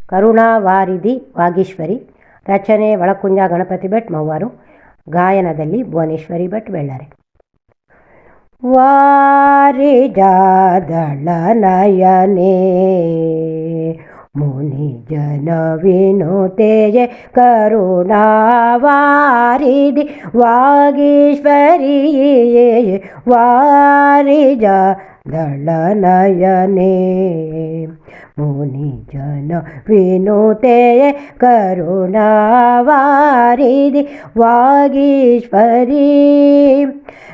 ಕರುಣಾವಾರಿಧಿ ವಾಗೀಶ್ವರಿ. ರಚನೆ ಒಳಕುಂಜ ಗಣಪತಿ ಭಟ್ ಮವ್ವಾರು. ಗಾಯನದಲ್ಲಿ ಭುವನೇಶ್ವರಿ ಭಟ್ ಬೆಳ್ಳಾರೆ. ವಾರಿಜಾದಳ ನಯನೆ ಮುನಿ ಜನ ವಿನುತೆಯೇ ಕರುಣಾವಾರಿಧಿ ವಾಗೀಶ್ವರಿ. ವಾರಿಜಾದಳ ನಯನೆ ಮುನಿ ಜನ ವಿನುತೆಯೇ ಕರುಣಾವಾರಿಧಿ ವಾಗೀಶ್ವರಿ.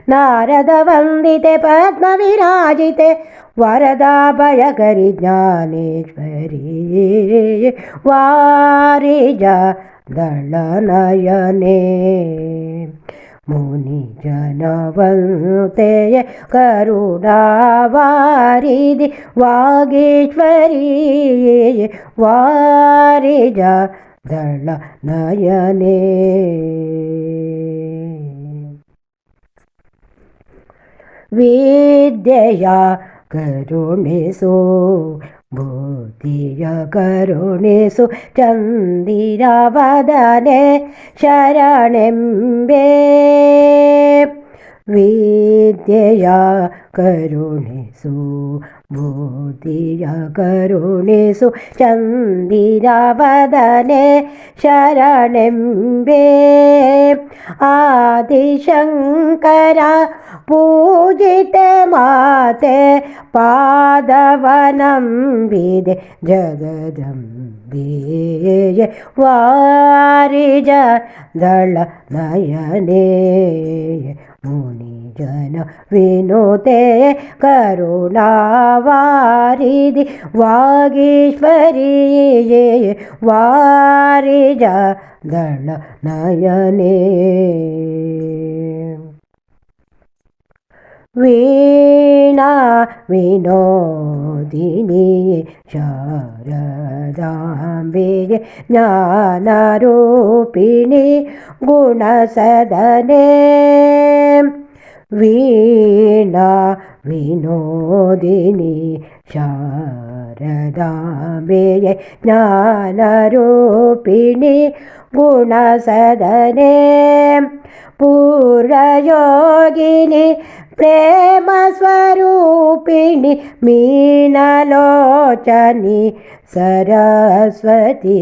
ನಾರದ ವಂದಿತೆ ಪದ್ಮ ವಿರಾಜಿತೆ ವರದಾಭಯಕರಿ ಜ್ಞಾನೇಶ್ವರಿ. ವಾರಿಜಾದಳ ನಯನೆ ಮುನಿ ಜನ ವಂದಿತೆಯೇ ಕರುಣಾವಾರಿಧಿ ವಾಗೀಶ್ವರಿ. ವಾರಿಜಾದಳ ನಯನೆ. ವಿದ್ಯೆಯ ಕರುಣಿಸು ಬುದ್ಧಿಯ ಕರುಣಿಸು ಚಂದಿರವದನೆ ಶರಣೆಂಬೆ. ವಿದ್ಯೆಯ ಕರುಣಿಸು ಬುದ್ಧಿಯ ಕರುಣಿಸು ಚಂದಿರವದನೆ ಶರಣೆಂಬೆ. ಆದಿಶಂಕರ ಪೂಜಿತೆ ಮಾತೆ ಪಾದವನಂಬಿದೆ ಜಗದಂಬೆ. ವಾರಿಜಾದಳ ನಯನೆ ಮುನಿ ಜನ ವಿನುತೆಯೇ ಕರುಣಾವಾರಿಧಿ ವಾಗೀಶ್ವರಿ. ವಾರಿಜಾದಳ ನಯನೆ. ವೀಣಾ ವಿನೋದಿನಿ ಶಾರದಾಂಬೆಗೆ ಜ್ಞಾನರೂಪಿಣಿ ಗುಣಸದನೆ. ವೀಣಾ ವಿನೋದಿನಿ ಶಾರದಾಂಬೆಗೆ ಜ್ಞಾನರೂಪಿಣಿ ಗುಣಸದನೆ. ಪೂರ್ಣಯೋಗಿನಿ ಪ್ರೇಮ ಸ್ವರೂಪಿಣಿ ಮೀನಲೋಚನಿ ಸರಸ್ವತಿ.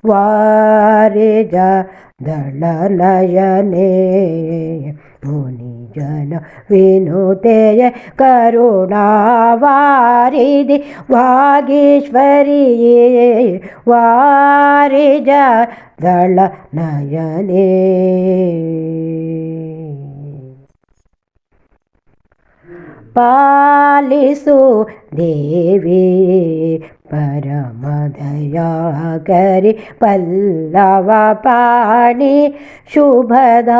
ವಾರಿಜಾದಳ ನಯನೆ ಮುನಿ ಜನ ವಿನುತೆಯೇ ಕರುಣಾವಾರಿಧಿ ವಾಗೀಶ್ವರಿ. ವಾರಿಜಾದಳ ನಯನೆ. ಪಾಲಿಸು ದೇವಿ ಪರಮದಯಾಕರಿ ಪಲ್ಲವ ಪಾಣಿ ಶುಭದಾಯಿನಿ.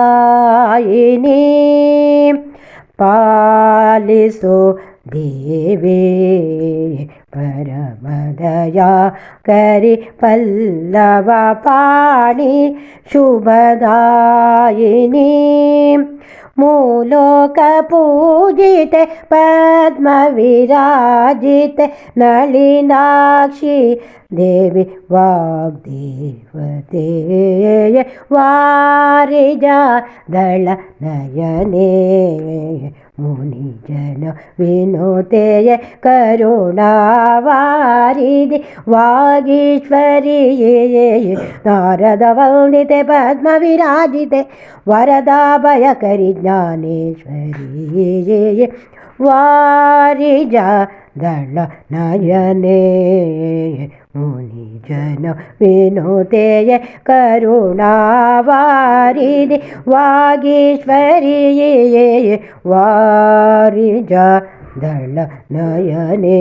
ಪಾಲಿಸು ದೇವಿ ಪರಮದಯಾಕರಿ ಪಲ್ಲವ ಪಾಣಿ ಶುಭದಾಯಿನಿ. ಮೂಲೋಕ ಪೂಜಿತೆ ಪದ್ಮ ವಿರಾಜಿತೆ ನಳಿನಾಕ್ಷಿ ದೇವಿ ವಾಗ್ದೇವತೆ. ವಾರಿಜಾದಳ ನಯನೆ ಮುನಿ ಜನ ವಿನುತೆಯೇ ಕರುಣಾವಾರಿಧಿ ವಾಗೀಶ್ವರಿ. ನಾರದ ವಂದಿತೆ ಪದ್ಮ ವಿರಾಜಿತೆ ವರದಾಭಯಕರಿ ಜ್ಞಾನೇಶ್ವರಿ. ವಾರಿಜಾದಳ ನಯನೆ ಮುನಿ ಜನ ವಿನುತೆಯೇ ಕರುಣಾವಾರಿಧಿ ವಾಗೀಶ್ವರಿ. ವಾರಿಜಾದಳ ನಯನೆ.